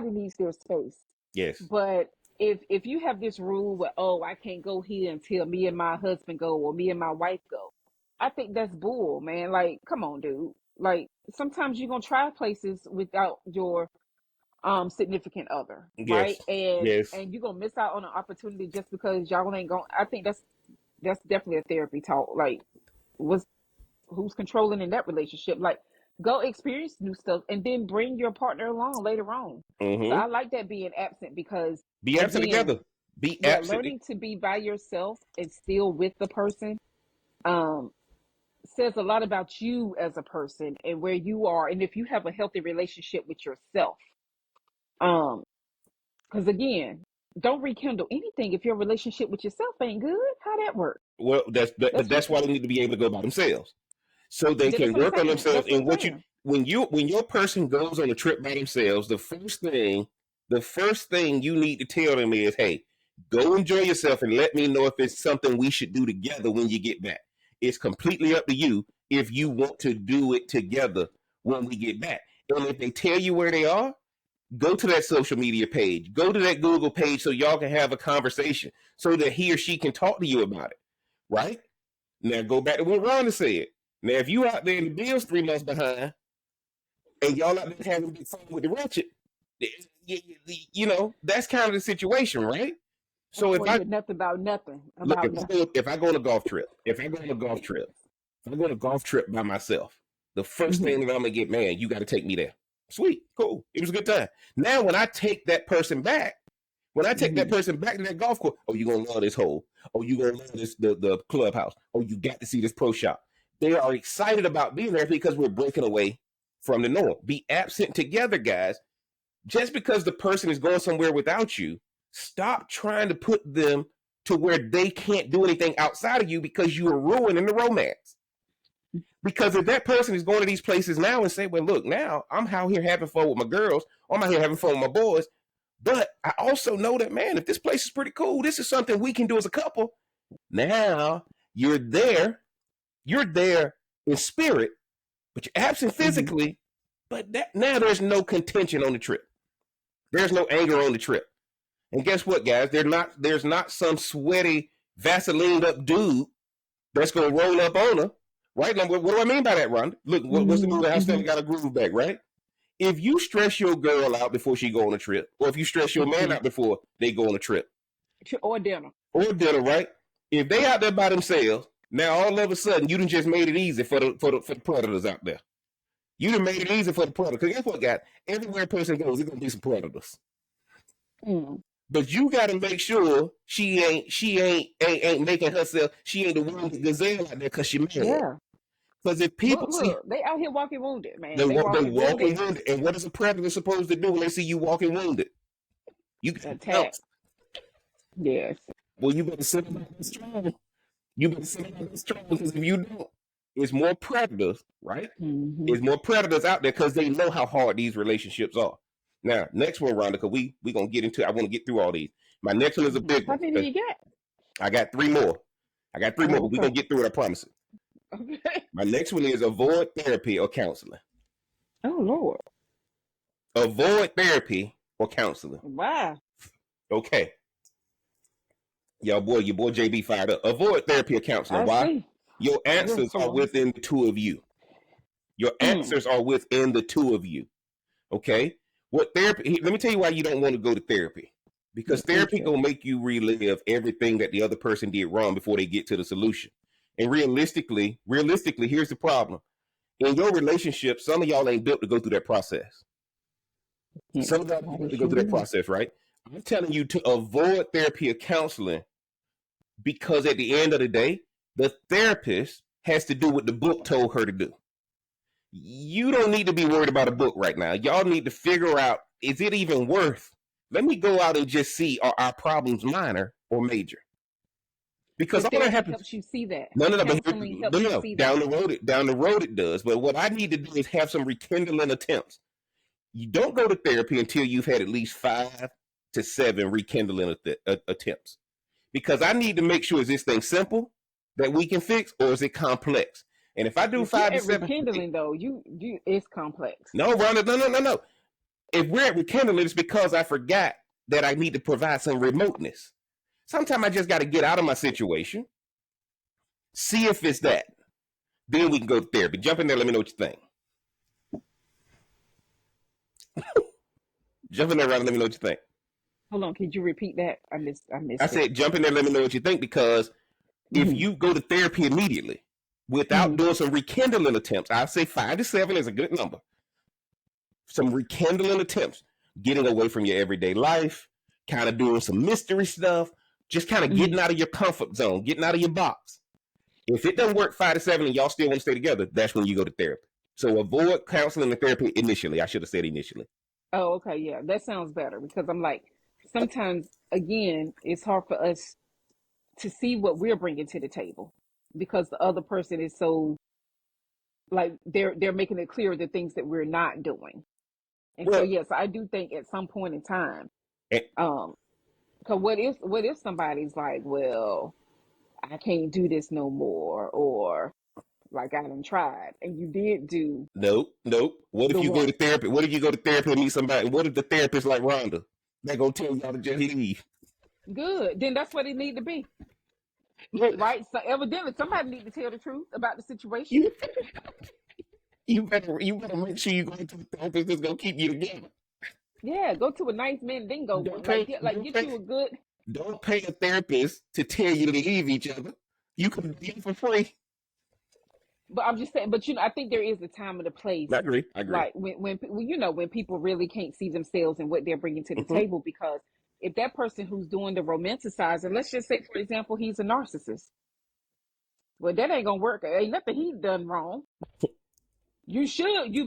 needs their space. Yes. But if you have this rule where, oh, I can't go here until me and my husband go or me and my wife go, I think that's bull, man. Like, come on, dude. Like, sometimes you're gonna try places without your significant other, right? Yes. And Yes. and you're gonna miss out on an opportunity just because y'all ain't going. I think that's definitely a therapy talk. Like, what's who's controlling in that relationship? Like, go experience new stuff and then bring your partner along later on. So Mm-hmm. I like that being absent because, Be absent again, together. Be yeah, absent. learning to be by yourself and still with the person um says a lot about you as a person and where you are, and if you have a healthy relationship with yourself. um because again, don't rekindle anything if your relationship with yourself ain't good. How that work? Well, but That's what that's why they need to be able to go by themselves, so they yeah, can that's what I'm work on saying. themselves. That's what And I'm what you saying. when your person goes on a trip by themselves, the first thing you need to tell them is, hey, go enjoy yourself and let me know if it's something we should do together when you get back. It's completely up to you if you want to do it together when we get back. And if they tell you where they are, go to that social media page, go to that Google page so y'all can have a conversation so that he or she can talk to you about it. Right? Now go back to what Rhonda said. Now, if you out there in the bills 3 months behind and y'all out there having big fun with the ratchet, you know, that's kind of the situation, right? I don't So want to hear nothing about nothing look, about nothing. if I go on a golf trip, if I go on a golf trip by myself, the first Hmm. thing that I'm gonna get, man, you got to take me there. Sweet, cool. It was a good time. Now, when I take that person back, Hmm. to that golf course, oh, you gonna love this hole. Oh, you gonna love this the clubhouse. Oh, you got to see this pro shop. They are excited about being there because we're breaking away from the norm. Be absent together, guys. Just because the person is going somewhere without you, stop trying to put them to where they can't do anything outside of you because you are ruining the romance. Because if that person is going to these places now and say, well, look, now I'm out here having fun with my girls, I'm out here having fun with my boys, but I also know that, man, if this place is pretty cool, this is something we can do as a couple. Now you're there in spirit, but you're absent Hmm. physically. But that now there's no contention on the trip. There's no anger on the trip. And guess what, guys? There's not some sweaty, Vaseline up dude that's gonna roll up on her. Right now, what do I mean by that, Ron? Look, what's the Hmm. movie? How Hmm. Stella got a groove back, right? If you stress your girl out before she go on a trip, or if you stress your man Hmm. out before they go on a trip, Or dinner. or dinner, right? If they out there by themselves, now all of a sudden you done just made it easy for the predators out there. You done made it easy for the predators. Because guess what, guys? Everywhere a person goes, there's gonna be some predators. Mm. But you got to make sure she ain't making herself. She ain't the wounded gazelle out there because she mad. Yeah. Because if people see Look, they out here walking wounded, man. They they walking wounded. walking wounded, and what is a predator supposed to do when they see you walking wounded? You got to Attack. pounce. Yes. Well, you better sit about that strong. You better sit about that strong because if you don't, it's more predators, right? Hmm. There's more predators out there because they know how hard these relationships are. Now, next one, Rhonda, because we gonna get into. I want to get through all these. My next one is a Hmm. big How one. many you got? I got three more. Oh, But we're okay. gonna get through it. I promise it. Okay. My next one is avoid therapy or counseling. Oh Lord. Avoid therapy or counseling. Wow. Okay, your boy JB fired up. Avoid therapy or counseling. I Why? see. Your Yeah. answers are Hold on. Let me within the two of you. Your see. answers are within the two of you. Okay. What therapy? Let me tell you why you don't want to go to therapy. Because therapy Okay. gonna make you relive everything that the other person did wrong before they get to the solution. And realistically, here's the problem. In your relationship, some of y'all ain't built to go through that process. Yeah, some of y'all ain't built to go through that process, right? I'm telling you to avoid therapy or counseling because at the end of the day, the therapist has to do what the book told her to do. You don't need to be worried about a book right now. Y'all need to figure out, is it even worth? Let me go out and just see, are our problems minor or major? Because all that happens helps you see that. No. Counseling helps you see down that. Down the road it does. But what I need to do is have some rekindling attempts. You don't go to therapy until you've had at least 5 to 7 rekindling attempts. Because I need to make sure, is this thing simple that we can fix, or is it complex? And if I do 5 to 7 rekindling, though, it's complex. No, Rhonda, no. If we're at rekindling, it's because I forgot that I need to provide some remoteness. Sometimes I just got to get out of my situation, see if it's that. Then we can go to therapy. Jump in there, let me know what you think. Jump in there, Rhonda, let me know what you think. Hold on, could you repeat that? I missed I said, jump in there, let me know what you think, because if you go to therapy immediately without doing some rekindling attempts, I say 5 to 7 is a good number. Some rekindling attempts, getting away from your everyday life, kind of doing some mystery stuff, just kind of getting out of your comfort zone, getting out of your box. If it doesn't work 5 to 7 and y'all still want to stay together, that's when you go to therapy. So avoid counseling and therapy initially. I should have said initially. Oh, okay. Yeah, that sounds better, because I'm like, sometimes, again, it's hard for us to see what we're bringing to the table because the other person is so, like, they're making it clear the things that we're not doing. And so, yes, I do think at some point in time, because what if somebody's like, well, I can't do this no more, or like I done tried, and you did do. Nope. What if you go to therapy? What if you go to therapy and meet somebody? What if the therapist like Rhonda? They're gonna tell y'all to just leave. Good. Then that's what it need to be. Right? So evidently somebody need to tell the truth about the situation. You better make sure you go to the therapist that's gonna keep you together. Yeah, go to a nice Mandingo one. Get you a good. Don't pay a therapist to tell you to leave each other. You can do it for free. But I'm just saying. But I think there is a time and a place. I agree. Like when people really can't see themselves and what they're bringing to the table, because if that person who's doing the romanticizing, let's just say, for example, he's a narcissist. Well, that ain't gonna work. Ain't nothing he done wrong. You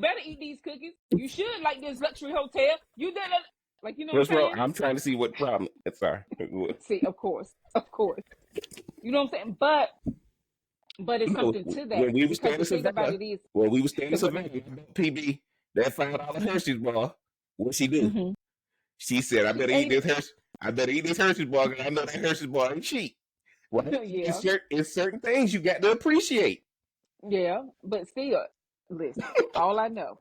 better eat these cookies. You should like this luxury hotel. You did it. Like, you know what I'm saying? I'm trying to see what problem. Sorry. See, of course. You know what I'm saying? But it's something to that. When we were staying in Savannah, PB, that $5 Hershey's bar, what she do? She said, I better eat this Hershey's bar, because I know that Hershey's bar ain't cheap. Right? Yeah. It's certain things you got to appreciate. Yeah, but still, listen, all I know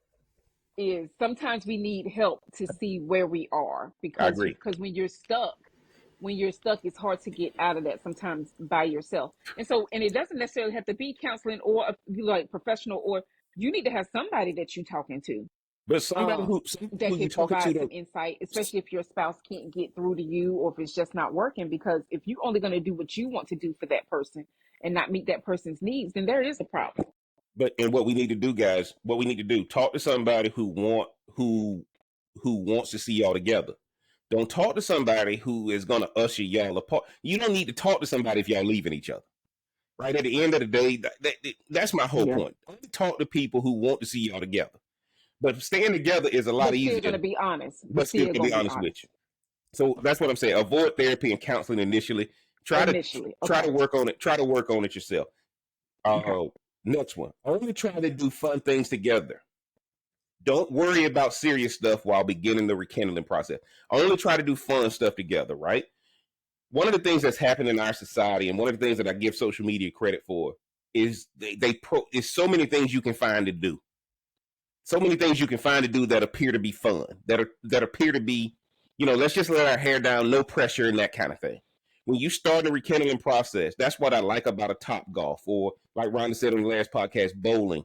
is sometimes we need help to see where we are, because when you're stuck, it's hard to get out of that sometimes by yourself. And it doesn't necessarily have to be counseling or like professional, or you need to have somebody that you're talking to. But somebody that can provide some insight, especially if your spouse can't get through to you, or if it's just not working. Because if you're only going to do what you want to do for that person and not meet that person's needs, then there is a problem. And what we need to do, guys, talk to somebody who wants to see y'all together. Don't talk to somebody who is going to usher y'all apart. You don't need to talk to somebody if y'all leaving each other. Right? At the end of the day, that's my whole point. Only talk to people who want to see y'all together. But staying together is a lot easier. Still going to be honest. But still going to be honest with you. So that's what I'm saying. Avoid therapy and counseling initially. Try to work on it. Try to work on it yourself. Next one. Only try to do fun things together. Don't worry about serious stuff while beginning the rekindling process. Only try to do fun stuff together, right? One of the things that's happened in our society, and one of the things that I give social media credit for, is is so many things you can find to do. So many things you can find to do that appear to be fun, that appear to be, let's just let our hair down, no pressure, and that kind of thing. When you start the rekindling process, that's what I like about a Topgolf, or like Rhonda said on the last podcast, bowling.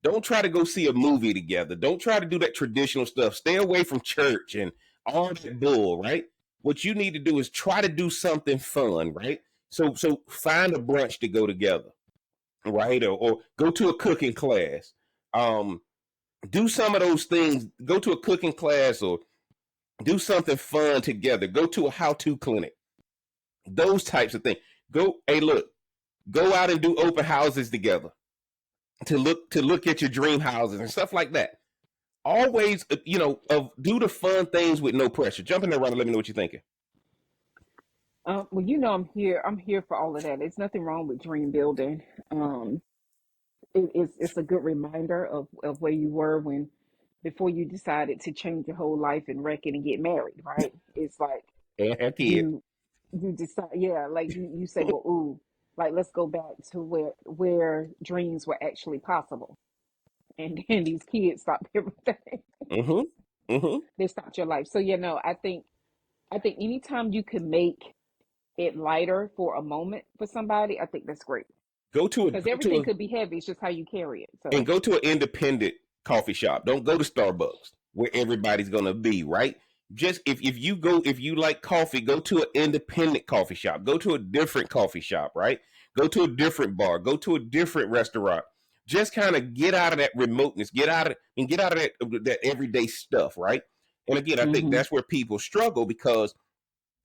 Don't try to go see a movie together. Don't try to do that traditional stuff. Stay away from church and all that bull, right? What you need to do is try to do something fun, right? So find a brunch to go together, right? Or go to a cooking class. Do some of those things. Go to a cooking class or do something fun together. Go to a how-to clinic. Those types of things. Hey, look, go out and do open houses together to look at your dream houses and stuff like that. Always, do the fun things with no pressure. Jump in there, Ronnie. Let me know what you're thinking. Well, I'm here. I'm here for all of that. There's nothing wrong with dream building. It's a good reminder of where you were when before you decided to change your whole life and wreck it and get married, right? It's like And have kids. you decide, yeah, like you say, well, ooh, like let's go back to where dreams were actually possible, and then these kids stopped everything. Mm-hmm. Mm-hmm. They stopped your life. So I think anytime you can make it lighter for a moment for somebody, I think that's great. Because everything could be heavy. It's just how you carry it. And So, go to an independent coffee shop. Don't go to Starbucks where everybody's gonna be, right? Just if you like coffee, go to an independent coffee shop. Go to a different coffee shop, right? Go to a different bar. Go to a different restaurant. Just kind of get out of that remoteness. Get out of that everyday stuff, right? And again, I think hmm that's where people struggle because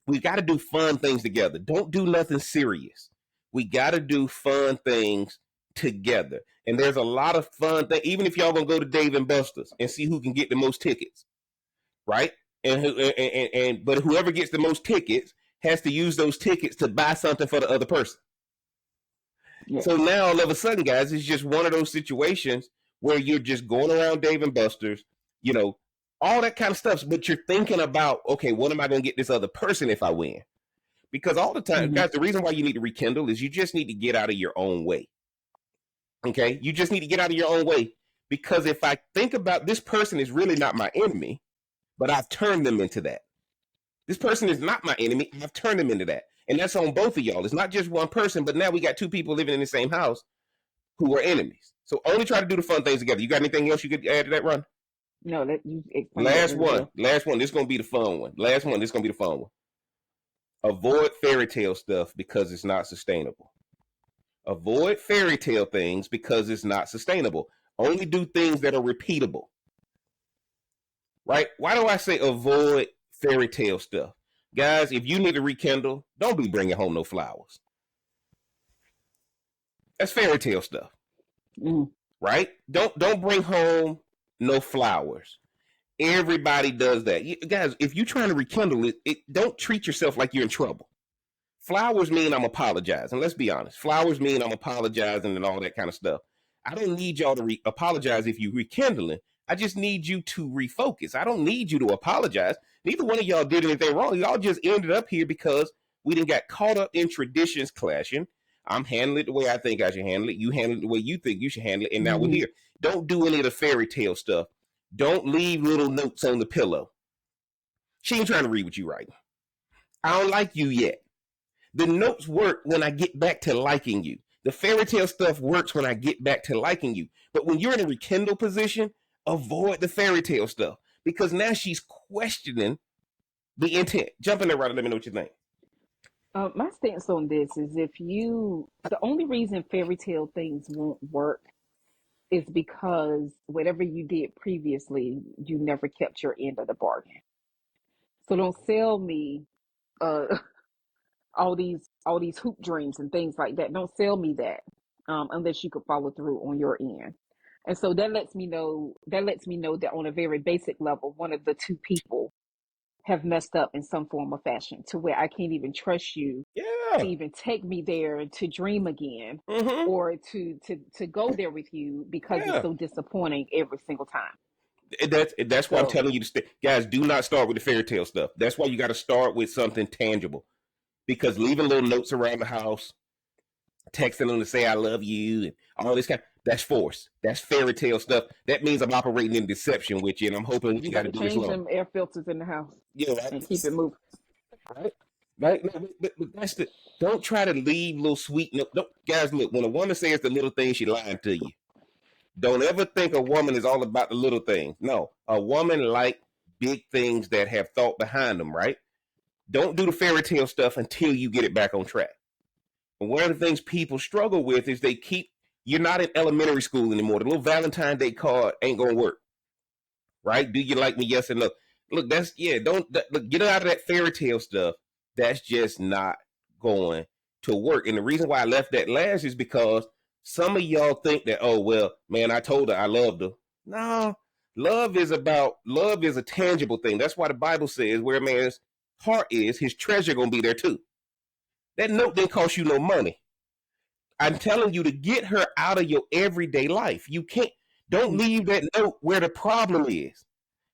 we got to do fun things together. Don't do nothing serious. We got to do fun things together. And there's a lot of fun things, even if y'all gonna go to Dave and Buster's and see who can get the most tickets, right? But whoever gets the most tickets has to use those tickets to buy something for the other person. yes. So now all of a sudden, guys, it's just one of those situations where you're just going around Dave and Buster's, you know, all that kind of stuff. But you're thinking about, okay, what am I going to get this other person if I win? Because all the time, hmm guys, the reason why you need to rekindle is you just need to get out of your own way. Okay, you just need to get out of your own way. Because if I think about this person is really not my enemy, but I've turned them into that. This person is not my enemy. I've turned them into that. And that's on both of y'all. It's not just one person, but now we got two people living in the same house who are enemies. So only try to do the fun things together. You got anything else you could add to that, Ron? No, that you explained that Last very one. well. Last one. This is going to be the fun one. Last one. This is going to be the fun one. Avoid fairy tale stuff because it's not sustainable. Avoid fairy tale things because it's not sustainable. Only do things that are repeatable. Right? Why do I say avoid fairy tale stuff? Guys, if you need to rekindle, don't be bringing home no flowers. That's fairy tale stuff. Mm. Right? Don't bring home no flowers. Everybody does that. Guys, if you're trying to rekindle it, don't treat yourself like you're in trouble. Flowers mean I'm apologizing. Let's be honest. Flowers mean I'm apologizing and all that kind of stuff. I don't need y'all to apologize if you're rekindling. I just need you to refocus. I don't need you to apologize. Neither one of y'all did anything wrong. Y'all just ended up here because we didn't got caught up in traditions clashing. I'm handling it the way I think I should handle it. You handle it the way you think you should handle it. And now we're hmm here. Don't do any of the fairy tale stuff. Don't leave little notes on the pillow. She ain't trying to read what you write. I don't like you yet. The notes work when I get back to liking you. The fairy tale stuff works when I get back to liking you. But when you're in a rekindle position, avoid the fairy tale stuff because now she's questioning the intent. Jump in there, Ryder. Let me know what you think. My stance on this is the only reason fairy tale things won't work is because whatever you did previously, you never kept your end of the bargain. So don't sell me uh, all these hoop dreams and things like that. Don't sell me that unless you could follow through on your end. And so that lets me know that on a very basic level, one of the two people have messed up in some form or fashion to where I can't even trust you to Yeah. even take me there to dream again Mm-hmm. or to go there with you because it's Yeah. so disappointing every single time. That's why I'm So, telling you to stay. Guys, do not start with the fairy tale stuff. That's why you got to start with something tangible. Because leaving little notes around the house, texting them to say I love you and all this that's force. That's fairy tale stuff. That means I'm operating in deception with you, and I'm hoping we you got got to to do this change long. them air filters in the house Yeah, and keep it moving. right. Right. No, but that's the. Don't try to leave little sweet. No, guys, look. When a woman says the little thing, she lying to you. Don't ever think a woman is all about the little things. No, a woman like big things that have thought behind them. Right. Don't do the fairy tale stuff until you get it back on track. And one of the things people struggle with is you're not in elementary school anymore. The little Valentine's Day card ain't gonna work, right? Do you like me? Yes or no. Look, look, get out of that fairy tale stuff. That's just not going to work. And the reason why I left that last is because some of y'all think that, oh well, man, I told her I loved her. No, love is a tangible thing. That's why the Bible says where a man's heart is, his treasure gonna be there too. That note didn't cost you no money. I'm telling you to get her out of your everyday life. You can't. Don't leave that note where the problem is.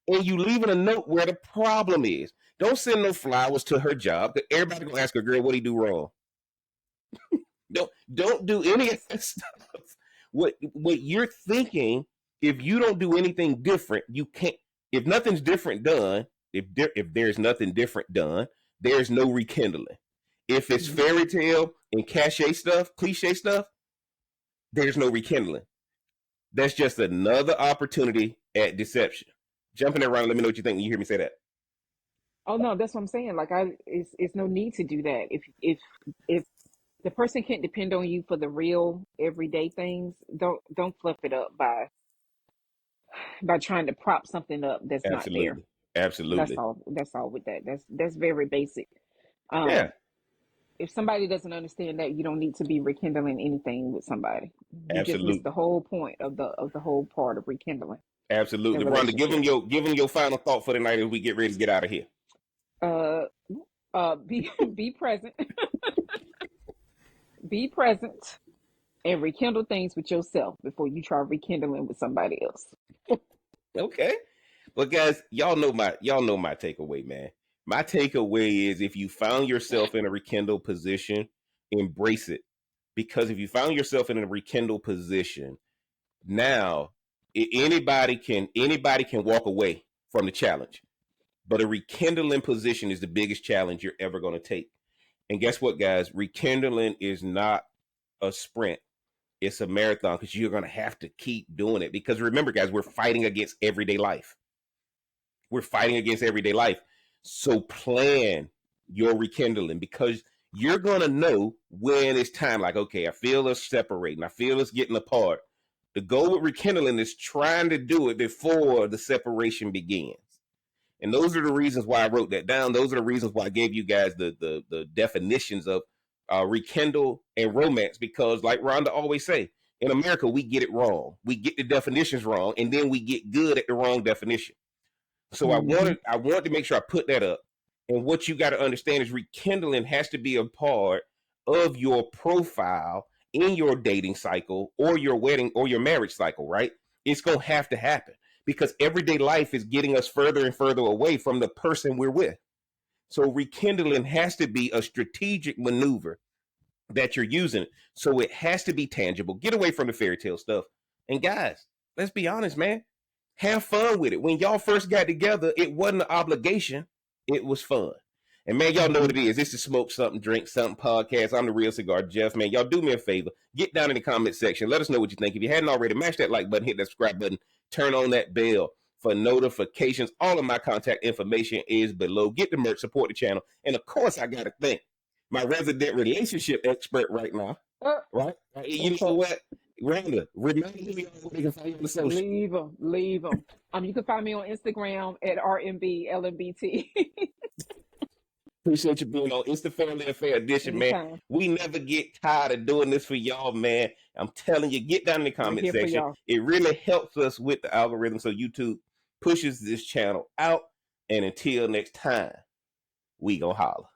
And you leaving a note where the problem is. Don't send no flowers to her job. Everybody gonna ask her, girl, what do you do wrong? Don't do any of that stuff. What you're thinking, if you don't do anything different, you can't. If nothing's different done, if there's nothing different done, there's no rekindling. If it's fairy tale and cliche stuff, there's no rekindling. That's just another opportunity at deception. Jumping around, let me know what you think when you hear me say that. Oh no, that's what I'm saying. Like it's no need to do that. If the person can't depend on you for the real everyday things, don't fluff it up by trying to prop something up that's not there. Absolutely. That's all with that. That's very basic. Yeah. If somebody doesn't understand that, you don't need to be rekindling anything with somebody. You just missed the whole point of the whole part of rekindling. Absolutely. Rhonda, give them your final thought for the night as we get ready to get out of here. Be present. Be present and rekindle things with yourself before you try rekindling with somebody else. Okay. But guys, y'all know my takeaway, man. My takeaway is if you found yourself in a rekindle position, embrace it. Because if you found yourself in a rekindle position, now anybody can walk away from the challenge. But a rekindling position is the biggest challenge you're ever going to take. And guess what, guys? Rekindling is not a sprint. It's a marathon because you're going to have to keep doing it. Because remember, guys, we're fighting against everyday life. So plan your rekindling because you're going to know when it's time. Like, okay, I feel us separating. I feel us getting apart. The goal with rekindling is trying to do it before the separation begins. And those are the reasons why I wrote that down. Those are the reasons why I gave you guys the definitions of rekindle and romance. Because like Rhonda always say, in America, we get it wrong. We get the definitions wrong, and then we get good at the wrong definition. So I wanted to make sure I put that up. And what you got to understand is rekindling has to be a part of your profile in your dating cycle or your wedding or your marriage cycle, right? It's going to have to happen because everyday life is getting us further and further away from the person we're with. So rekindling has to be a strategic maneuver that you're using. So it has to be tangible. Get away from the fairy tale stuff. And guys, let's be honest, man. Have fun with it. When y'all first got together, it wasn't an obligation. It was fun. And man, y'all know what it is. This is Smoke Something, Drink Something podcast. I'm the Real Cigar Jeff. Man, y'all do me a favor. Get down in the comment section. Let us know what you think. If you hadn't already, mash that like button, hit that subscribe button, turn on that bell for notifications. All of my contact information is below. Get the merch, support the channel. And of course, I got to thank my resident relationship expert right now. Right? You know what? Rhonda, remember who y'all can find you on the social. Leave them. You can find me on Instagram at RMBLMBT. Appreciate you being on Insta Family Affair Edition, man. We never get tired of doing this for y'all, man. I'm telling you, get down in the comment section. It really helps us with the algorithm so YouTube pushes this channel out. And until next time, we gonna holler.